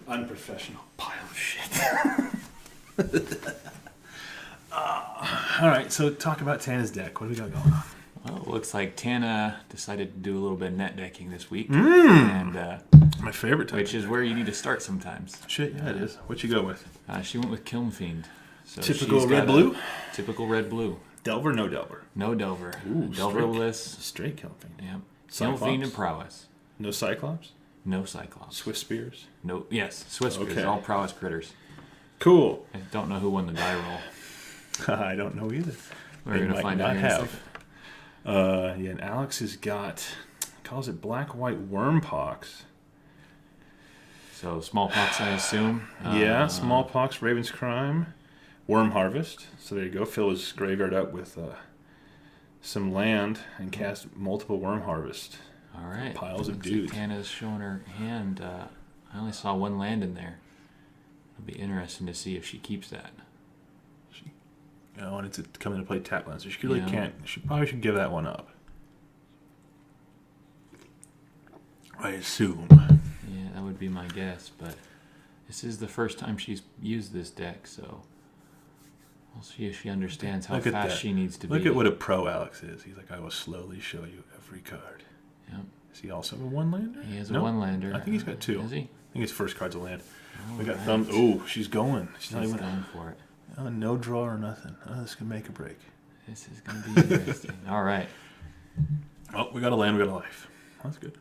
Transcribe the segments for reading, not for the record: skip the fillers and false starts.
unprofessional pile of shit. All right, so talk about Tanna's deck. What do we got going on? Well, it looks like Tanna decided to do a little bit of net decking this week. And My favorite type. which is where you need to start sometimes. Shit, yeah, it is. What you go with? She went with Kiln Fiend. So Typical she's red got blue? Typical red blue. Delver, no Delver. No Delver. Ooh, Delverless. Straight Kiln Fiend. Yep. Kiln Cyclops? Fiend and prowess. No Cyclops? No Cyclops. Swift Spears? No. Yes. Swiss Okay. Spears. All prowess critters. Cool. I don't know who won the die roll. I don't know either. We're They going to might find not out here in a have. second. Yeah, and Alex has got, calls it black-white worm pox. So smallpox, I assume. Yeah, smallpox, Raven's Crime, Worm Harvest. So there you go. Fill his graveyard up with some land and cast multiple Worm Harvest. All right. Piles of Looks like dudes. Tanna's showing her hand. I only saw one land in there. It'll be interesting to see if she keeps that. I wanted to come into play tap land, so she really Yeah. can't. She probably should give that one up. I assume. Yeah, that would be my guess, but this is the first time she's used this deck, so we'll see if she understands how Look at fast that. she needs to Look be. at what a pro Alex is. He's like, I will slowly show you every card. Yep. Is he also a one-lander? He has a No? one-lander. I think he's got two. Is he? I think his first card's a land. All We got right. thumbs. Oh, she's going. She's not She's even. going for it. Oh, no draw or nothing. Oh, this can make a break. This is going to be interesting. All right. Oh, we got a land, we got a life. That's good.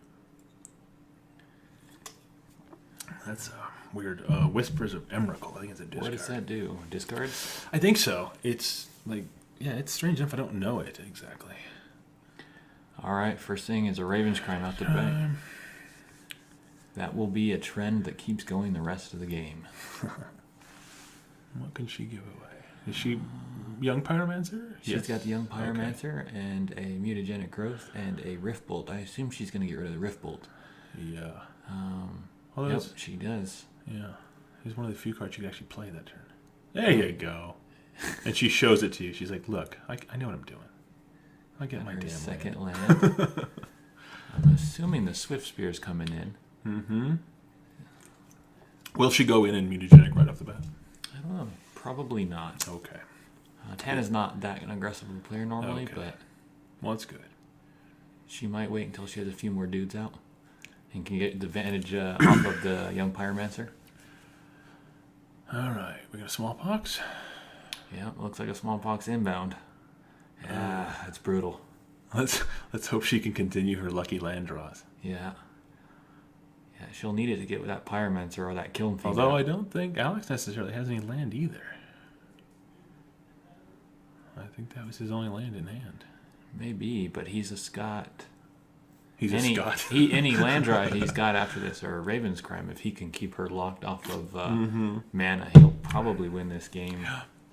That's weird. Whispers of Emrakul. I think it's a discard. What does that do? Discard? I think so. It's like, yeah, it's strange enough I don't know it exactly. All right. First thing is a Raven's Crime out the bank. That will be a trend that keeps going the rest of the game. What can she give away? Is she Young Pyromancer? She's got the Young Pyromancer and a Mutagenic Growth and a Rift Bolt. I assume she's going to get rid of the Rift Bolt. Yeah. Yep, that's, she does. yeah. He's one of the few cards you can actually play that turn. There you go. And she shows it to you. She's like, look, I know what I'm doing. I get my Her damn second land. land. I'm assuming the Swift Spear's coming in. Mm-hmm. Will she go in and mutagenic right off the bat? I don't know. Probably not. Okay. Tanna's not that an aggressive player normally, Okay. but Well, that's good. she might wait until she has a few more dudes out and can get the advantage off of the Young Pyromancer. All right. We got a smallpox. Yeah, looks like a smallpox inbound. Yeah, it's brutal. Let's hope she can continue her lucky land draws. Yeah. Yeah, she'll need it to get with that Pyromancer or that Kiln Fiend. Although out. I don't think Alex necessarily has any land either. I think that was his only land in hand. Maybe, but he's a Scot. He's any, a Scot. Any land draw he's got after this, or a Raven's Crime, if he can keep her locked off of mana, he'll probably win this game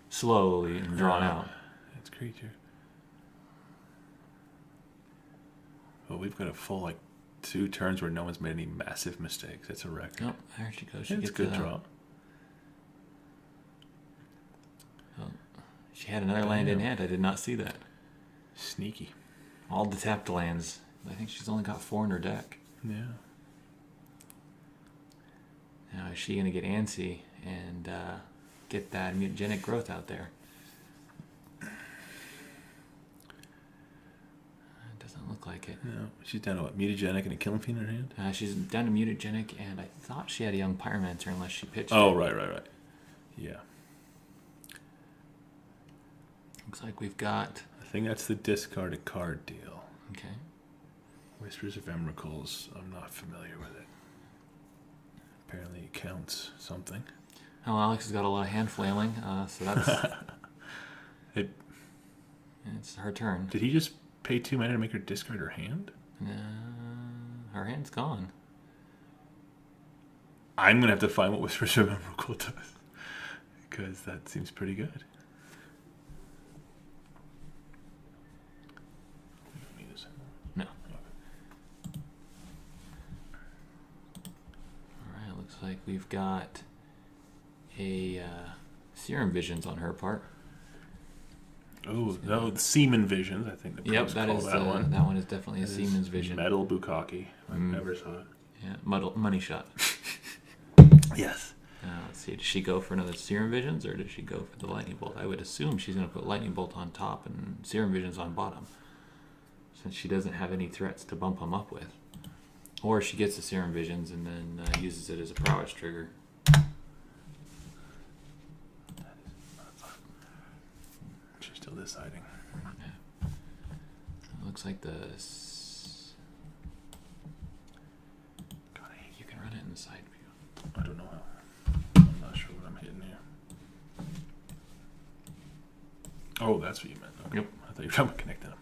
slowly and drawn out. It's creature. Well, we've got a full 2 turns where no one's made any massive mistakes. That's a record. Oh, there she goes. She It's gets a good it draw. out. She had another land in hand. I did not see that. Sneaky. All the tapped lands. I think she's only got 4 in her deck. Yeah. Now, is she going to get antsy and get that mutagenic growth out there? It doesn't look like it. No. She's down to what? Mutagenic and a Kiln Fiend in her hand? She's down to mutagenic, and I thought she had a Young Pyromancer unless she pitched Oh, it. right. Yeah. Looks like we've got... I think that's the discard a card deal. Okay. Whispers of Emrakul's, I'm not familiar with it. Apparently it counts something. Oh, Alex has got a lot of hand flailing, so that's... It's her turn. Did he just pay 2 mana to make her discard her hand? Her hand's gone. I'm going to have to find what Whispers of Emrakul does. Because that seems pretty good. No. Alright, looks like we've got a Serum Visions on her part. Oh, no, the Seaman Visions, I think the Yep, pros that call is that one. that one is definitely a That Seaman's is Vision. Metal Bukkake. I never saw it. Yeah, money shot. Yes. Let's see. Does she go for another Serum Visions or does she go for the Lightning Bolt? I would assume she's going to put Lightning Bolt on top and Serum Visions on bottom, since she doesn't have any threats to bump them up with. Or she gets the Serum Visions and then uses it as a prowess trigger. She's still deciding. Yeah. It looks like the... God, you can run it in the side view. I don't know how. I'm not sure what I'm hitting here. Oh, that's what you meant. Okay. Yep. I thought you were trying to connect them.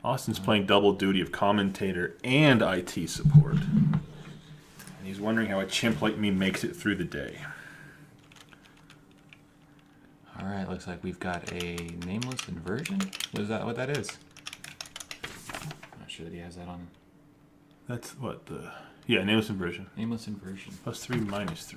Austin's playing double duty of commentator and IT support. And he's wondering how a chimp like me makes it through the day. All right, looks like we've got a nameless inversion. What that is? I'm not sure that he has that on. That's what the... Yeah, nameless inversion. Nameless inversion. +3, -3.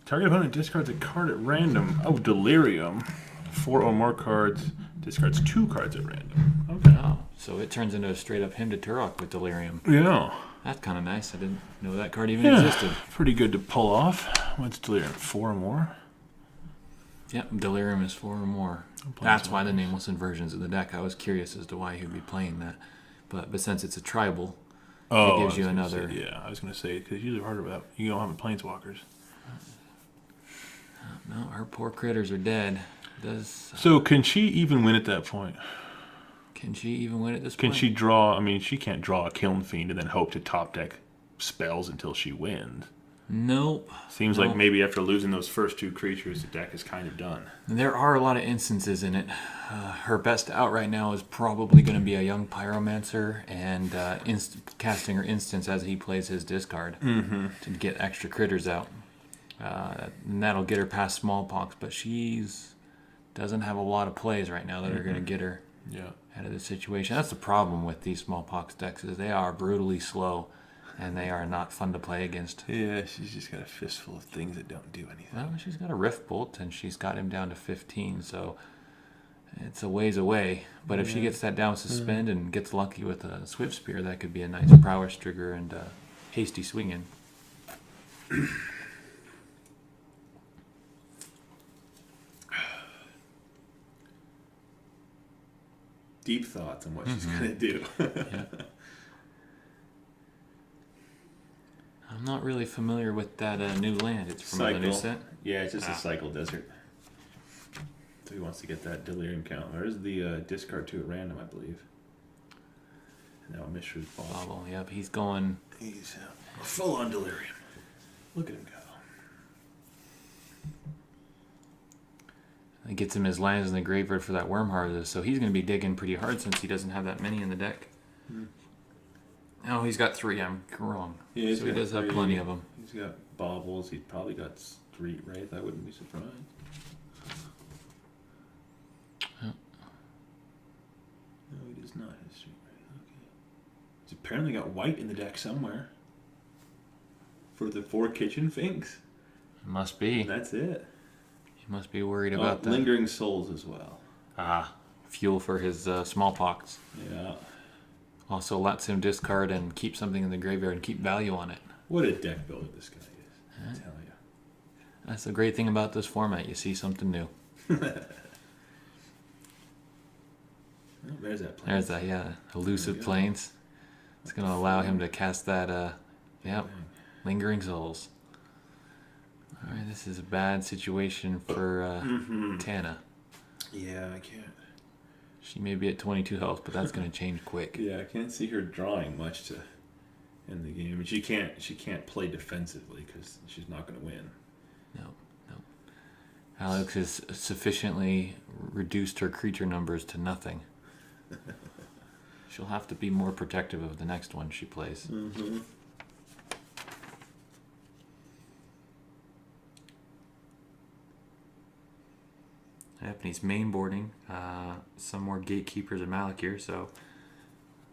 Target opponent discards a card at random. Oh, Delirium. 4 or more cards. Discards 2 cards at random. Okay. Oh, so it turns into a straight up hymn to Turok with Delirium. Yeah. That's kind of nice. I didn't know that card even existed. Pretty good to pull off. What's Delirium? 4 or more? Yep, Delirium is 4 or more. That's why the nameless inversion's in the deck. I was curious as to why he would be playing that. But since it's a tribal, it gives you another... Yeah, I was going to say, because usually harder without... You don't have planeswalkers. No, her poor critters are dead. So can she even win at that point? Can she even win at this point? Can she draw... I mean, she can't draw a Kiln Fiend and then hope to top deck spells until she wins. Nope. Seems like maybe after losing those first 2 creatures, the deck is kind of done. There are a lot of instances in it. Her best out right now is probably going to be a young Pyromancer and casting her instance as he plays his discard to get extra critters out. And that'll get her past Smallpox, but she's doesn't have a lot of plays right now that are going to get her out of the situation. That's the problem with these Smallpox decks, is they are brutally slow. And they are not fun to play against. Yeah, she's just got a fistful of things that don't do anything. Well, she's got a Rift Bolt, and she's got him down to 15, so it's a ways away. But if she gets that down with Suspend and gets lucky with a Swift Spear, that could be a nice prowess trigger and hasty swinging. Deep thoughts on what she's going to do. Yeah. I'm not really familiar with that new land. It's from the new set? Yeah, it's just a cycle desert. So he wants to get that Delirium count. There's the discard 2 at random, I believe. And now Mishra's Bauble. Yep, he's going... He's full on Delirium. Look at him go. It gets him his lands in the graveyard for that Worm Harvest, so he's going to be digging pretty hard since he doesn't have that many in the deck. Oh, he's got 3. I'm wrong. Yeah, so he does have plenty of them. He's got baubles. He's probably got Street Wraith. I wouldn't be surprised. Oh. No, he does not have Street Wraith. Okay. He's apparently got white in the deck somewhere. For the 4 kitchen finks. It must be. And that's it. He must be worried about that. Lingering Souls as well. Fuel for his Smallpox. Yeah. Also lets him discard and keep something in the graveyard and keep value on it. What a deck builder this guy is, I tell you. That's the great thing about this format. You see something new. Oh, there's that plane. There's that, Elusive Plains. It's going to allow him to cast that, Lingering Souls. All right, this is a bad situation for Tanna. Yeah, I can't. She may be at 22 health, but that's going to change quick. Yeah, I can't see her drawing much to end the game. She can't play defensively because she's not going to win. No. Alex has sufficiently reduced her creature numbers to nothing. She'll have to be more protective of the next one she plays. Mm-hmm. Yep, and he's mainboarding some more Gatekeepers of Malakir, so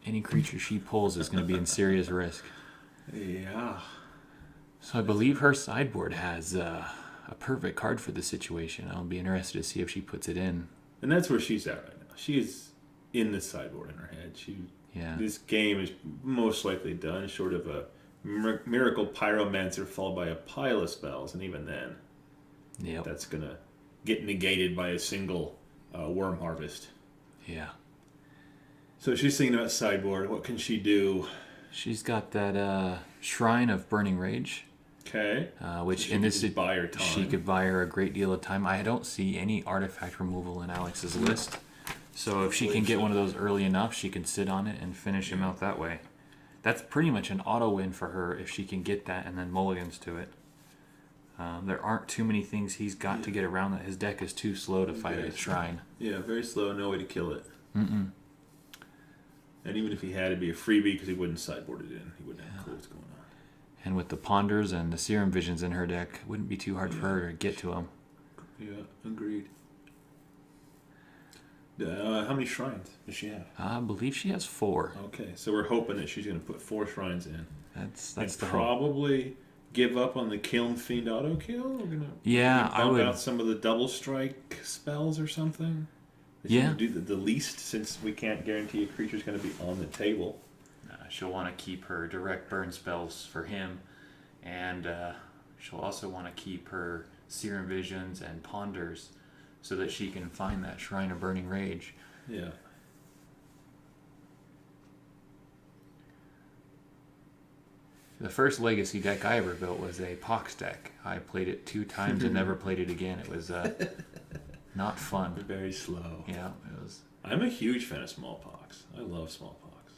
any creature she pulls is going to be in serious risk. Yeah. So I believe her sideboard has a perfect card for the situation. I'll be interested to see if she puts it in. And that's where she's at right now. She is in the sideboard in her head. This game is most likely done, short of a Miracle Pyromancer followed by a pile of spells, and even then, that's going to get negated by a single Worm Harvest. Yeah. So she's thinking about sideboard. What can she do? She's got that Shrine of Burning Rage. Okay. Which so in this buy her time. She could buy her a great deal of time. I don't see any artifact removal in Alex's list. So if she can get one of those early enough, she can sit on it and finish him out that way. That's pretty much an auto win for her if she can get that and then mulligans to it. There aren't too many things he's got to get around that. His deck is too slow to fight a Shrine. Yeah, very slow. No way to kill it. Mm-mm. And even if he had, it'd be a freebie because he wouldn't sideboard it in. He wouldn't have a clue what's going on. And with the Ponders and the Serum Visions in her deck, it wouldn't be too hard for her to get to them. Yeah, agreed. How many shrines does she have? I believe she has 4. Okay, so we're hoping that she's going to put 4 shrines in. That's the probably give up on the Kiln Fiend auto kill. We're gonna I would out some of the double strike spells or something. Do the least, since we can't guarantee a creature's going to be on the table. She'll want to keep her direct burn spells for him, and she'll also want to keep her Serum Visions and Ponders so that she can find that Shrine of Burning Rage. Yeah. The first Legacy deck I ever built was a Pox deck. I played it 2 times and never played it again. It was not fun. Very slow. Yeah, it was. I'm a huge fan of Smallpox. I love Smallpox.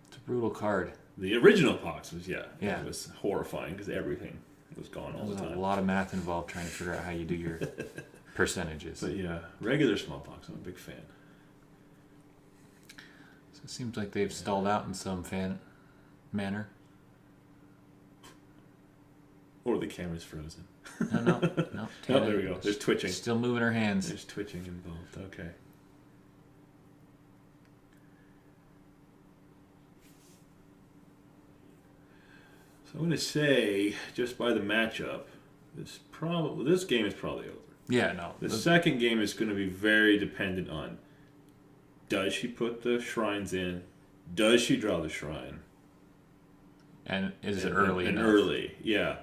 It's a brutal card. The original Pox was, Yeah. It was horrifying because everything was gone all the time. There's a lot of math involved trying to figure out how you do your percentages. But yeah, regular Smallpox, I'm a big fan. So it seems like they've stalled out in some manner. Or the camera's frozen. No. Oh, there we go. There's twitching. Still moving her hands. There's twitching involved. Okay. So I'm going to say, just by the matchup, this game is probably over. Yeah, no. The second game is going to be very dependent on, does she put the shrines in? Does she draw the shrine? And is it early enough? Early, yeah.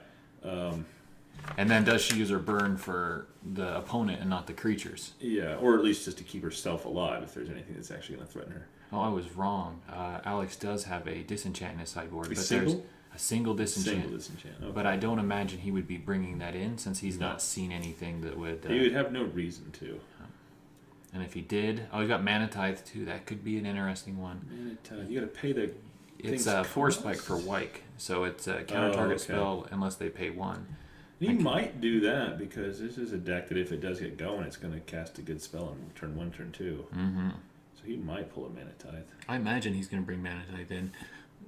And then does she use her burn for the opponent and not the creatures? Yeah, or at least just to keep herself alive if there's anything that's actually going to threaten her. Oh, I was wrong. Alex does have a disenchant in his sideboard. There's a single disenchant. Okay. But I don't imagine he would be bringing that in since he's not seen anything that would... he would have no reason to. And if he did... Oh, he's got Mana Tithe too. That could be an interesting one. Mana Tithe. You got to pay the... It's a Force Spike for Wyke. So it's a counter-target spell unless they pay 1. He might do that because this is a deck that if it does get going, it's going to cast a good spell on turn 1, turn 2. Mm-hmm. So he might pull a Mana Tithe. I imagine he's going to bring Mana Tithe in.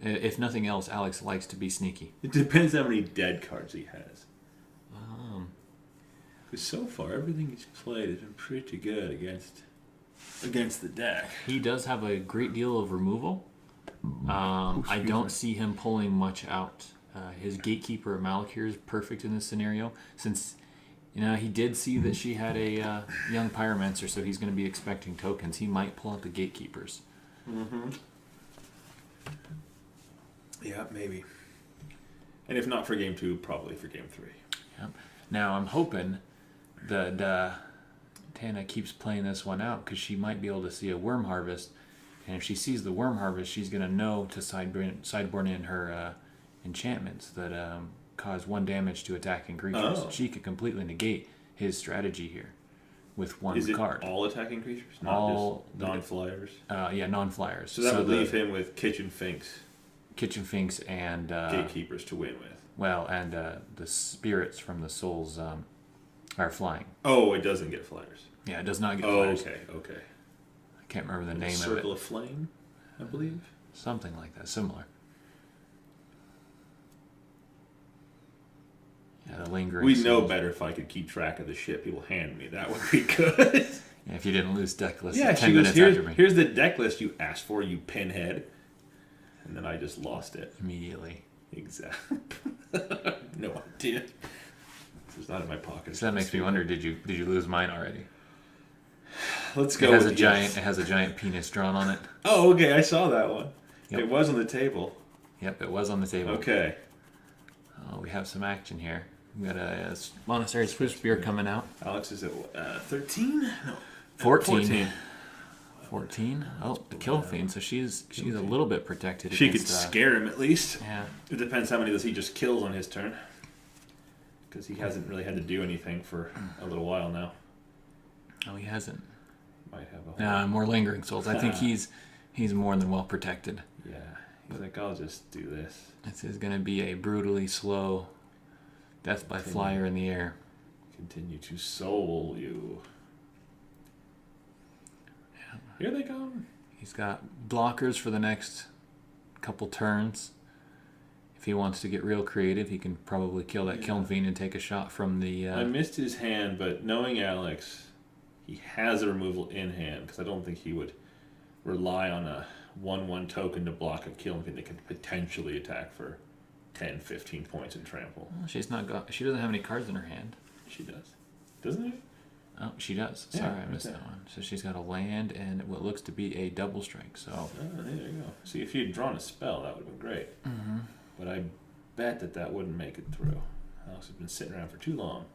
If nothing else, Alex likes to be sneaky. It depends how many dead cards he has. Because so far, everything he's played has been pretty good against the deck. He does have a great deal of removal. I don't see him pulling much out. His Gatekeeper of Malakir is perfect in this scenario, since he did see that she had a young Pyromancer, so he's going to be expecting tokens. He might pull out the Gatekeepers. Mm-hmm. Yeah, maybe. And if not for game 2, probably for game 3. Yep. Now, I'm hoping that Tanna keeps playing this one out, because she might be able to see a Worm Harvest, and if she sees the Worm Harvest, she's going to know to sideboard in her enchantments that cause 1 damage to attacking creatures. Oh. She could completely negate his strategy here with 1 card. Is it all attacking creatures? Not all just non-flyers? Yeah, non-flyers. So that would leave him with Kitchen Finks and... Gatekeepers to win with. Well, and the spirits from the souls are flying. Oh, it doesn't get flyers. Yeah, it does not get flyers. Okay. I can't remember the name of it. Circle of Flame, I believe? Something like that, similar. Yeah, the lingering. We know better if I could keep track of the shit people hand me. That would be good. Yeah, if you didn't lose deck list 10 minutes after me. Here's the deck list you asked for, you pinhead. And then I just lost it. Immediately. Exactly. No idea. It's not in my pocket. So that makes me wonder, did you lose mine already? Let's go. It has a giant penis drawn on it. Oh, okay. I saw that one. Yep. It was on the table. Yep, it was on the table. Okay. Oh, we have some action here. We got a Monastery Swiftspear coming out. Alex is at 13? No. 14. 14? Oh, the Kiln Fiend. So she's a little bit protected. She could scare him at least. Yeah. It depends how many does he just kills on his turn. Because he hasn't really had to do anything for a little while now. Oh, he hasn't. Might have a whole... more Lingering Souls. I think he's more than well protected. Yeah. He's like, I'll just do this. This is going to be a brutally slow death by flyer in the air. Continue to soul you. Yeah. Here they come. He's got blockers for the next couple turns. If he wants to get real creative, he can probably kill that Kiln Fiend and take a shot from the... I missed his hand, but knowing Alex, he has a removal in hand, because I don't think he would rely on a 1/1 token to block a Kiln Fiend that could potentially attack for 10, 15 points in trample. Well, she doesn't have any cards in her hand. She does. Doesn't she? Oh, she does. Yeah, Sorry, I right missed there. that one. So she's got a land and what looks to be a double strike. So Oh, there you go. See, if you had drawn a spell, that would have been great. Mm-hmm. But I bet that wouldn't make it through. Alex has been sitting around for too long.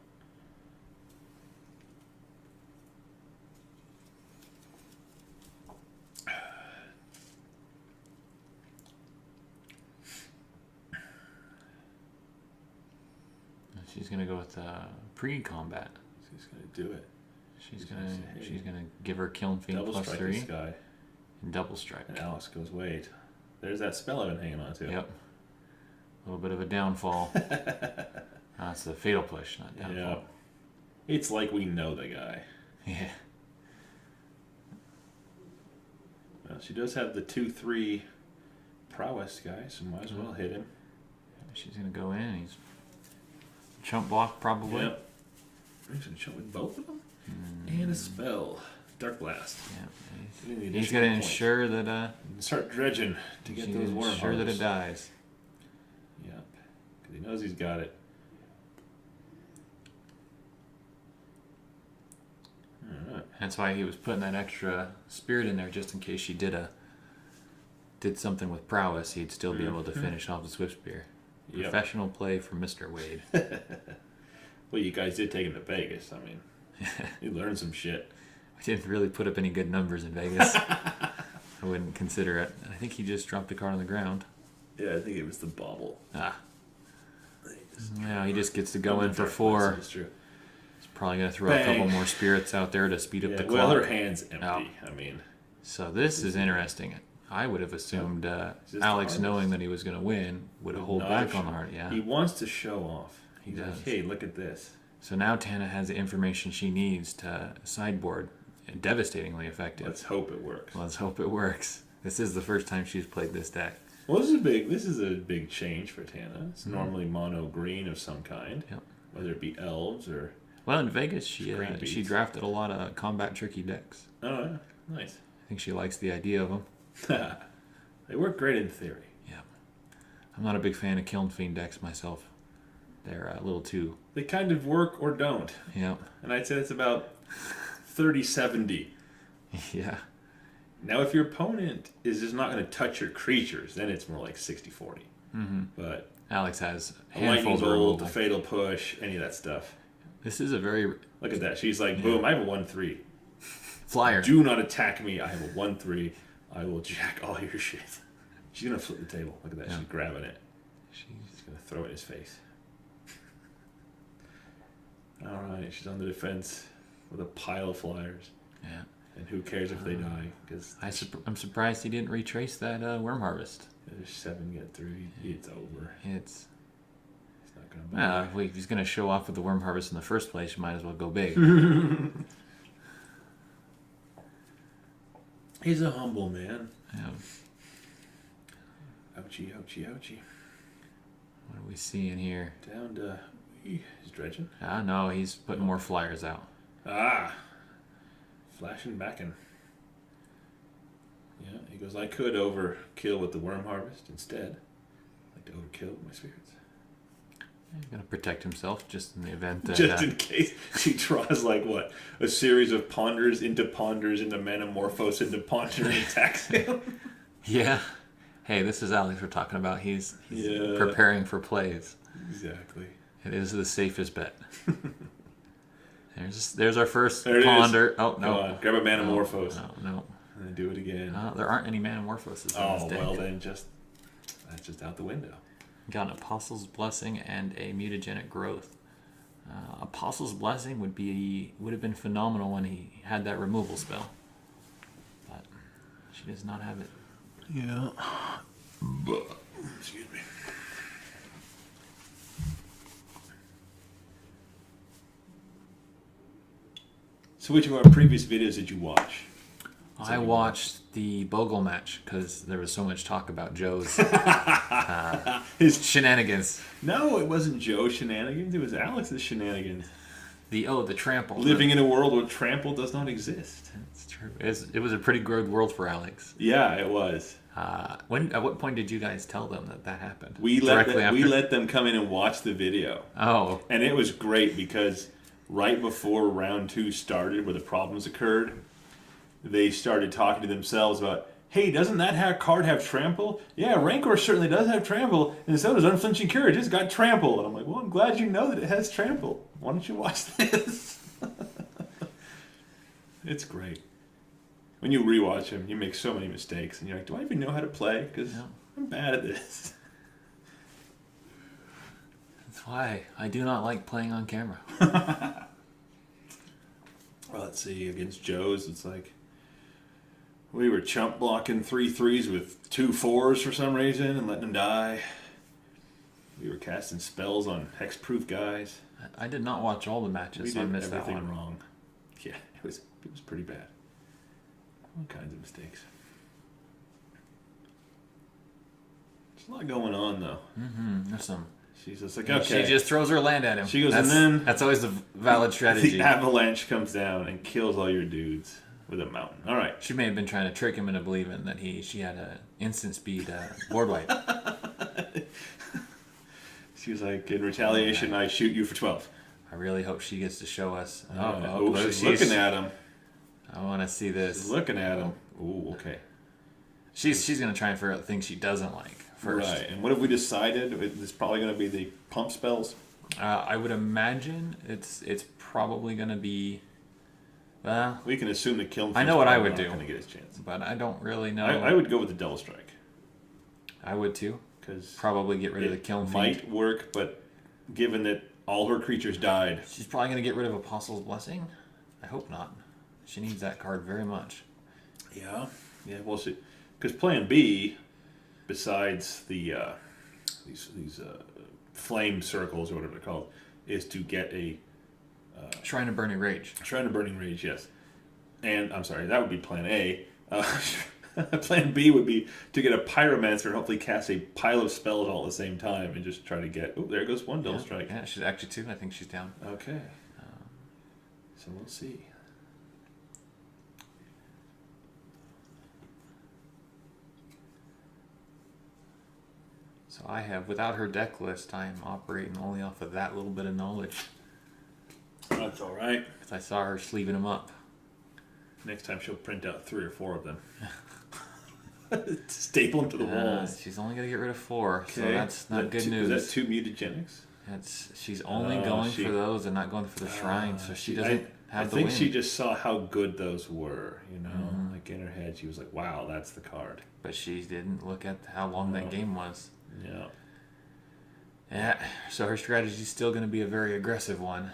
She's gonna go with pre-combat. She's going to do it. She's gonna give her Kiln Fiend Double plus strike 3 this guy. and double strike. And Alex goes, wait. There's that spell I've been hanging on to. Yep. A little bit of a downfall. It's the fatal push, not downfall. Yeah. It's like we know the guy. Yeah. Well, she does have the 2/3 prowess guy, so might as well hit him. She's gonna go in. He's chump block probably. Yep. He's going to chump with both of them. And a spell. Dark Blast. Yeah. He's got to ensure that start dredging to get those worm ensure that it harvests. dies. Yep. Because he knows he's got it. Alright. That's why he was putting that extra spirit in there, just in case she did something with prowess, he'd still be able to finish off the Swiftspear. Yep. Professional play from Mr. Wade. Well, you guys did take him to Vegas. I mean, you learned some shit. I didn't really put up any good numbers in Vegas. I wouldn't consider it. I think he just dropped a card on the ground. Yeah, I think it was the bauble. Yeah, he just gets to go in for 4. That's true. He's probably going to throw a couple more spirits out there to speed up the clock. Well, her hand's empty. Oh. I mean, So this is interesting. I would have assumed Alex, knowing that he was going to win, would have hold back on the heart. Yeah. He wants to show off. He's He like, does. hey, look at this. So now Tanna has the information she needs to sideboard. Devastatingly effective. Let's hope it works. Let's hope it works. This is the first time she's played this deck. Well, this is a big change for Tanna. It's normally mono green of some kind, Yep. whether it be elves or. Well, in Vegas, she Screen beats. drafted a lot of combat tricky decks. Oh, yeah. Nice. I think she likes the idea of them. They work great in theory. Yeah. I'm not a big fan of Kiln Fiend decks myself. They're a little too... They kind of work or don't. Yeah. And I'd say it's about 30-70. Yeah. Now, if your opponent is just not going to touch your creatures, then it's more like 60-40. Mm-hmm. But Alex has a lightning handfuls of bolt, the removal. fatal push, any of that stuff. This is a very... Look at that. She's like, boom, I have a 1/3. Flyer. Do not attack me. I have a 1/3. I will jack all your shit. She's going to flip the table. Look at that. Yeah. She's grabbing it. She's... She's going to throw it in his face. All right. She's on the defense with a pile of flyers. Yeah. And who cares if they die? Because I'm surprised he didn't retrace that Worm Harvest. there's 7 get through. It's over. It's... It's not going to be. if he's going to show off with the Worm Harvest in the first place, you might as well go big. He's a humble man. Yeah. Ouchie, ouchie, ouchie. What are we seeing here? Down to... He's dredging. No, he's putting more flyers out. Flashing back in. Yeah, he goes, I could overkill with the Worm Harvest instead. I'd like to overkill with my spirits. He's going to protect himself just in the event that... Just in case he draws, a series of ponders into Manamorphose into ponder and attacks him. Yeah. Hey, this is Alex we're talking about. He's preparing for plays. Exactly. It is the safest bet. There's our first there ponder. Is. Oh, no. Come on. Grab a Manamorphose. No. And then do it again. There aren't any Manamorphoses in this deck. Well then that's just out the window. Got an Apostle's Blessing and a Mutagenic Growth. Apostle's Blessing would have been phenomenal when he had that removal spell. But she does not have it. Yeah. Excuse me. So which of our previous videos did you watch? I watched the Bogle match because there was so much talk about Joe's his shenanigans. No, it wasn't Joe's shenanigans. It was Alex's shenanigans. The trample. Living in a world where trample does not exist. That's true. It was a pretty good world for Alex. Yeah, it was. At what point did you guys tell them that happened? We let them come in and watch the video. Oh. And it was great because right before round 2 started, where the problems occurred, they started talking to themselves about, hey, doesn't that card have trample? Yeah, Rancor certainly does have trample, and so does Unflinching Courage. It's got trample. And I'm like, well, I'm glad you know that it has trample. Why don't you watch this? It's great. When you rewatch him, you make so many mistakes, and you're like, do I even know how to play? Because I'm bad at this. That's why I do not like playing on camera. Well, let's see. Against Joe's, it's like we were chump blocking 3 3s with 2 4s for some reason and letting them die. We were casting spells on hexproof guys. I did not watch all the matches, so I missed that one. Wrong. Yeah, it was pretty bad. All kinds of mistakes. There's a lot going on, though. Mm-hmm. There's some. She's just like, okay. She just throws her land at him. She goes, and then that's always the valid strategy. The avalanche comes down and kills all your dudes with a mountain. All right. She may have been trying to trick him into believing that she had a instant speed board wipe. She was like, in retaliation, I shoot you for 12. I really hope she gets to show us. She's looking at him. I want to see this. She's looking at him. Ooh, okay. She's going to try and figure out the things she doesn't like first. Right. And what have we decided? It's probably going to be the pump spells. I would imagine it's probably going to be. Well, we can assume that Kiln. I know what I would do. Going to get his chance, but I don't really know. I would go with the double strike. I would too. Because probably get rid of the Kiln. Might work, but given that all her creatures died, she's probably going to get rid of Apostle's Blessing. I hope not. She needs that card very much. Yeah, we'll see. Because Plan B, besides the these flame circles or whatever they're called, is to get a Shrine of Burning Rage. Shrine of Burning Rage, yes. And I'm sorry, that would be Plan A. Plan B would be to get a Pyromancer and hopefully cast a pile of spells all at the same time and just try to get. Oh, there goes one double strike. Yeah, she's actually 2. I think she's down. Okay. So we'll see. So I have, without her deck list, I am operating only off of that little bit of knowledge. That's all right. Because I saw her sleeving them up. Next time she'll print out 3 or 4 of them. Staple them to the walls. She's only going to get rid of 4, okay. So that's not good news. Is that 2 mutagenics? She's only going for those and not going for the shrine, so she doesn't have the win. I think she just saw how good those were, you know? Mm-hmm. Like in her head, she was like, wow, that's the card. But she didn't look at how long that game was. Yeah. Yeah, so her strategy is still going to be a very aggressive one.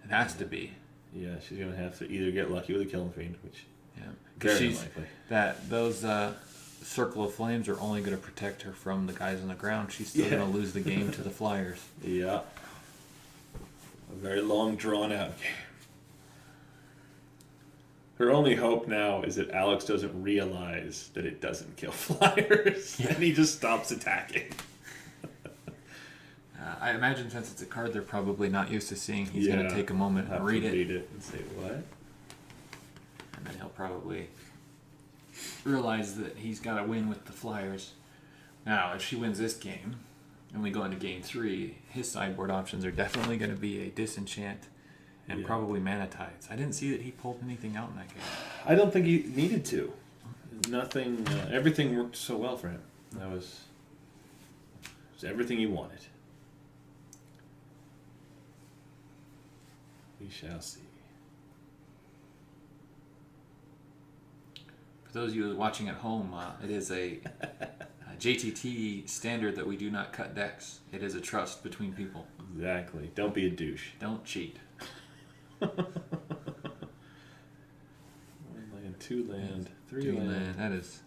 It has to be. Yeah, she's going to have to either get lucky with a Kiln Fiend, which very unlikely. Those Circle of Flames are only going to protect her from the guys on the ground. She's still going to lose the game to the Flyers. Yeah. A very long, drawn-out game. Her only hope now is that Alex doesn't realize that it doesn't kill Flyers, and he just stops attacking. I imagine since it's a card they're probably not used to seeing, he's going to take a moment and read it and say, what? And then he'll probably realize that he's got to win with the Flyers. Now, if she wins this game, and we go into Game 3, his sideboard options are definitely going to be a Disenchant and probably Mana Tides. I didn't see that he pulled anything out in that game. I don't think he needed to. Nothing. Everything worked so well for him. That was everything he wanted. We shall see. For those of you watching at home, it is a JTT standard that we do not cut decks. It is a trust between people. Exactly. Don't be a douche. Don't cheat. 1 land, 2 land, 3 2 land. land. That is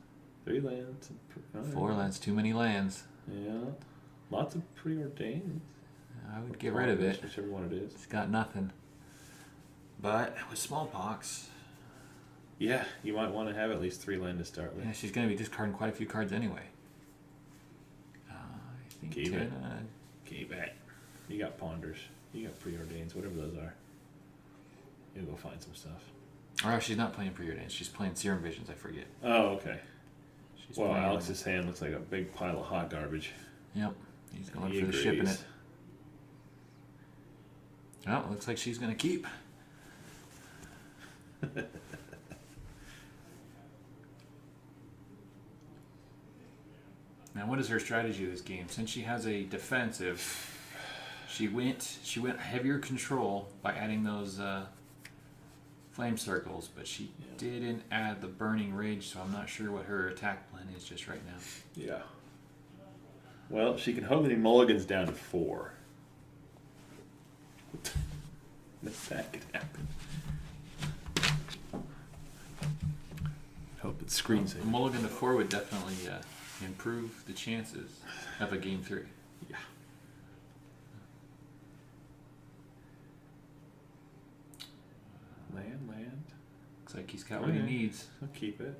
3 lands. 4 lands. Too many lands. Yeah. Lots of preordained. I would get rid of it. Whichever one it is. It's got nothing. But with smallpox, Yeah, you might want to have at least 3 land to start with. yeah, she's going to be discarding quite a few cards anyway. I think Keep it. Tanna, Keep it. You got ponders. You got preordains, whatever those are. You go find some stuff. or she's not playing preordained. She's playing Serum Visions. I forget. Oh, okay. She's Well, playing, Alex's hand looks like a big pile of hot garbage. Yep, he's going He for the shipping agrees. it. Oh, looks like she's going to keep. Now, what is her strategy this game? Since she has a defensive, she went heavier control by adding those flame circles, but she didn't add the burning rage, so I'm not sure what her attack plan is just right now. Yeah. Well, she can hope that he mulligans down to 4. That could happen. Hope it's screensaver. A mulligan to 4 would definitely improve the chances of a game 3. Yeah. Land. Looks like he's got what he Okay. needs. I'll keep it.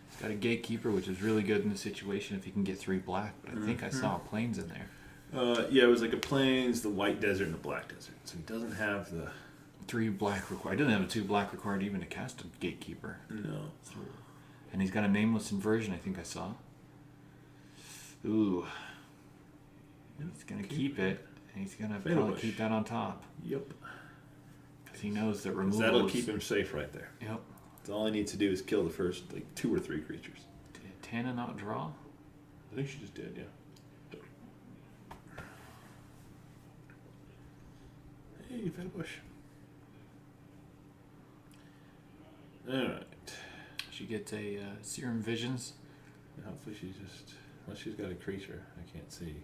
He's got a gatekeeper, which is really good in this situation if he can get 3 black, but I think I saw planes in there. Yeah, it was like a plains, the white desert, and the black desert. So he doesn't have the... 3 black required. I didn't have a 2 black required even to cast a gatekeeper. No. And he's got a nameless inversion, I think I saw. Ooh. He's going to keep it. And he's going to Fatal probably Bush. keep that on top. Yep. Because he knows that removal That'll is... keep him safe right there. Yep. So all he needs to do is kill the first 2 or 3 creatures. Did Tanna not draw? I think she just did, yeah. Hey, Fatal Bush. Alright. She gets a Serum Visions. Hopefully she's just... Unless she's got a creature. I can't see.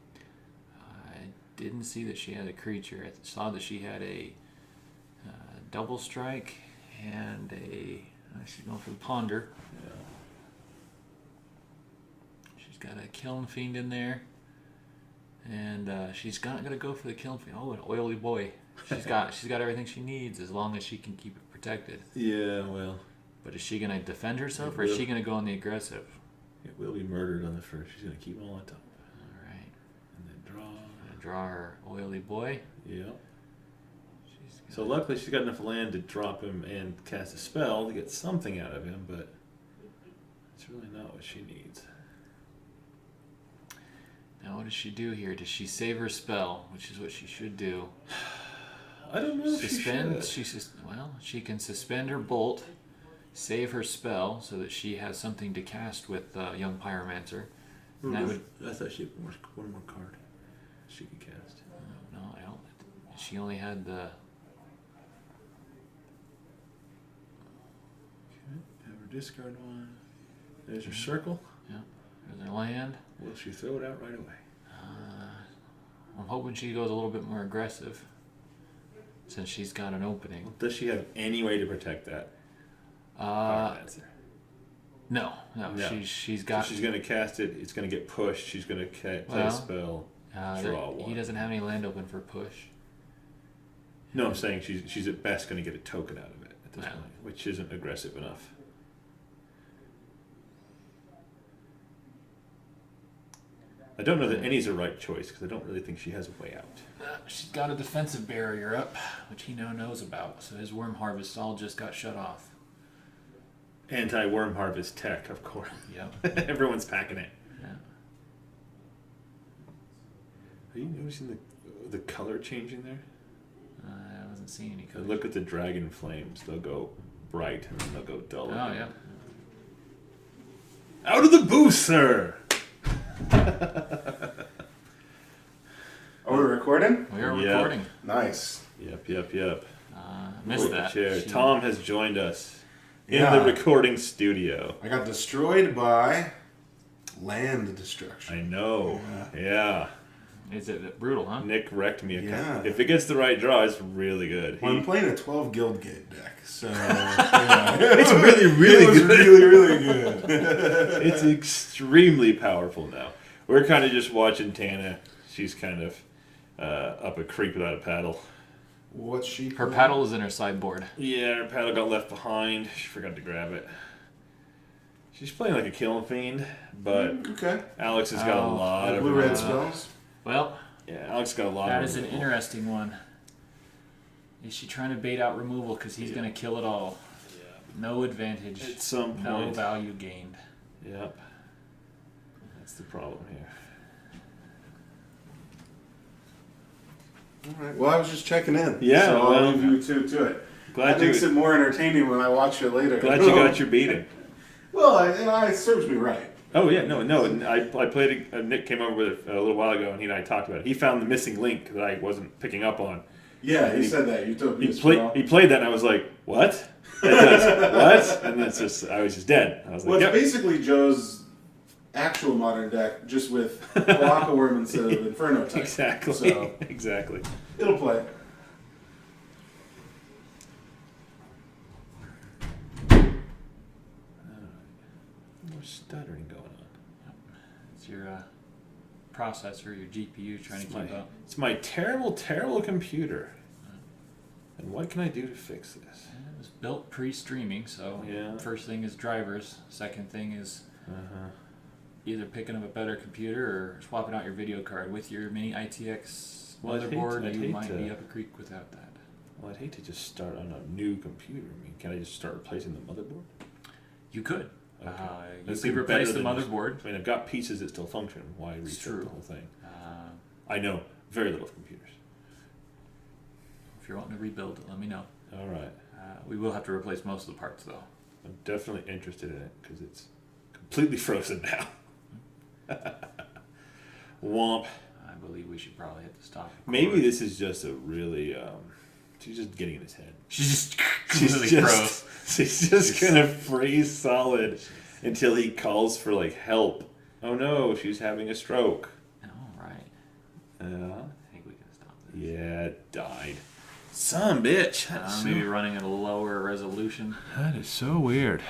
I didn't see that she had a creature. I saw that she had a double strike and a... she's going for the Ponder. Yeah. She's got a Kiln Fiend in there. And she's not going to go for the Kiln Fiend. Oh, an oily boy. She's got everything she needs as long as she can keep it protected. Yeah, well... But is she going to defend herself It or is will. she going to go on the aggressive? It will be murdered on the first. She's going to keep them all on top. Alright. And then draw. Gonna draw her oily boy. Yep. She's So luckily she's got enough land to drop him and cast a spell to get something out of him, but it's really not what she needs. Now what does she do here? Does she save her spell, which is what she should do? I don't know if Suspend. she should. She can suspend her bolt, save her spell so that she has something to cast with Young Pyromancer. And that would. I thought she had one more card she could cast. No, I don't. She only had the. Okay, have her discard one. There's her circle. Yeah. There's her land. Will she throw it out right away? I'm hoping she goes a little bit more aggressive, since she's got an opening. Does she have any way to protect that? Pyromancer? No. She's got. So she's going to cast it. It's going to get pushed. She's going to play a spell. Draw one. He doesn't have any land open for push. No, I'm saying she's at best going to get a token out of it at this Yeah. point, which isn't aggressive enough. I don't know that any's the right choice because I don't really think she has a way out. She's got a defensive barrier up, which he now knows about. So his worm harvest all just got shut off. Anti-worm harvest tech, of course. Yep. Everyone's packing it. Yeah. Are you noticing the color changing there? I wasn't seeing any colors. Look at the dragon flames. They'll go bright and then they'll go dull. Oh, again. yeah. Out of the booth, sir! Are we recording? We are Yeah. recording. Nice. Yep. Missed that. Tom has joined us in the recording studio. I got destroyed by land destruction. I know. Yeah. Is it brutal, huh? Nick wrecked me. If it gets the right draw, it's really good. Well, I'm playing a 12 Guild Gate deck, so it's really, really good. Really, really good. It's extremely powerful now. We're kind of just watching Tanna. She's kind of up a creek without a paddle. What's she? Her paddle is in her sideboard. Yeah, her paddle got left behind. She forgot to grab it. She's playing like a Kiln Fiend, but Alex has got a lot of blue-red spells. Well, yeah, Alex got a lot of that is an interesting one. Is she trying to bait out removal because he's going to kill it all? Yeah. No advantage. At some point. No value gained. Yep. That's the problem here. All right. Well, I was just checking in. Yeah. So I'll leave you two to it. That makes it more entertaining when I watch it later. Glad you got your beating. Well, it serves me right. Oh yeah, no. I played. Nick came over with it a little while ago, and he and I talked about it. He found the missing link that I wasn't picking up on. Yeah, he said that. You told me. He played that, and I was like, "What? What?" And that's just. I was just dead. I was like, "Well, it's basically Joe's actual modern deck, just with Wurms instead of Inferno type." Exactly. So exactly. It'll play. More stuttering going on. It's your processor, your GPU trying to keep up. It's my terrible, terrible computer. And what can I do to fix this? It was built pre-streaming, so first thing is drivers. Second thing is either picking up a better computer or swapping out your video card. With your mini ITX motherboard, you might be up a creek without that. Well, I'd hate to just start on a new computer. I mean, can I just start replacing the motherboard? You could. Okay. You could replace the motherboard. I mean, I've got pieces that still function. Why restart the whole thing? I know very little of computers. If you're wanting to rebuild it, let me know. All right. We will have to replace most of the parts, though. I'm definitely interested in it because it's completely frozen now. Womp. I believe we should probably hit the stop. Maybe this is just a really... she's just getting in his head. She's just She's just gonna freeze solid until he calls for like help. Oh no, she's having a stroke. All right. I think we can stop this. Yeah, it died. Son of a bitch. Maybe running at a lower resolution. That is so weird.